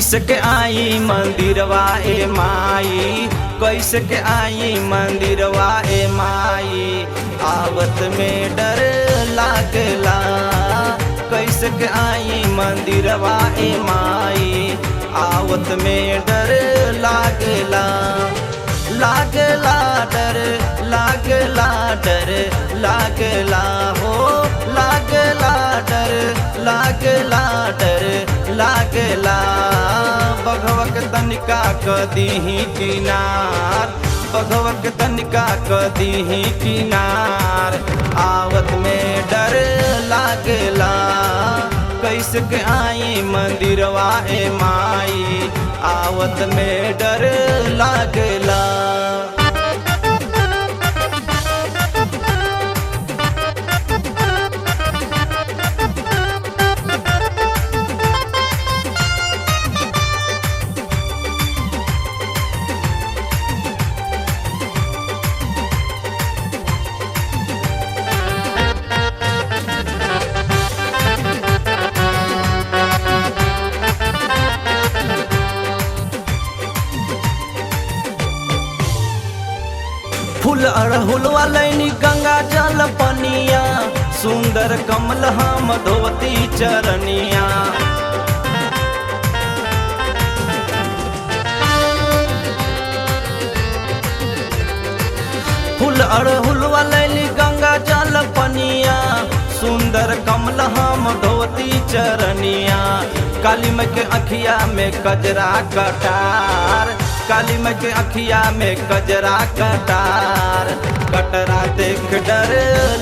कैसे के आई मंदिरवा ए माई, कैसे के आई मंदिरवा ए माई, आवत में डर लागला। कैसे के आई मंदिरवा ए माई, आवत में डर लागला। लागला डर, लागला डर, लागला हो, लागला डर, लागला डर, लागला। बघवक तनिका कदीही किनार, बघवक तनिका कदीही किनार, आवत में डर लागला। कैसे के आई मंदिरवा ए माई, आवत में डर लागला। फूल अड़हुल वालैनी गंगा जल पनिया, सुंदर कमल हम धोती चरनिया। फूल अड़हुल वालैनी गंगा जल पनिया, सुंदर कमल हम धोती चरनिया। काली माई के अखिया में कजरा कटार, काली माई के अखिया में कजरा कटार, कटरा देख डर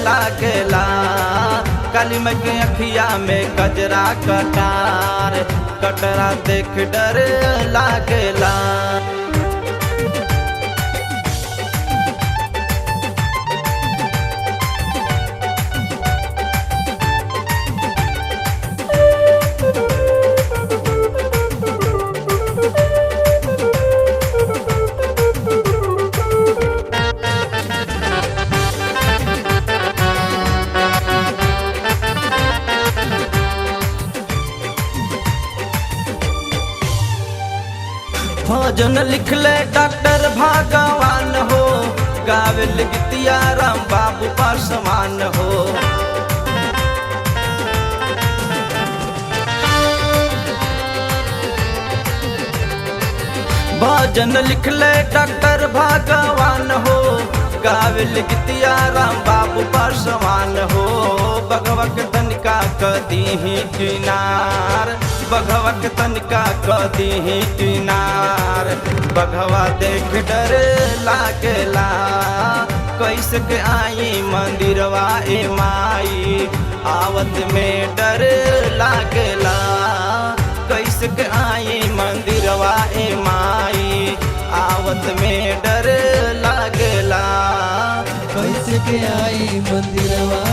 लागला। काली माई के अखिया में कजरा कटार, कटरा देख डर लागला। भजन लिखले डॉक्टर भगवान हो, गावे गीतिया राम बाबू पासवान हो। भजन लिखले डॉक्टर भगवान हो, गावे गीतिया राम बाबू पासवान हो। बघवक तनिका कदीही किनार, बघवक तनिका कदीही किनार, बघवा देख डर लागला। कैसे के आई मंदिरवा ए माई, आवत में डर लागला। कैसे के आई मंदिरवा ए माई, आवत में डर लागला। कैसे के आई मंदिरवा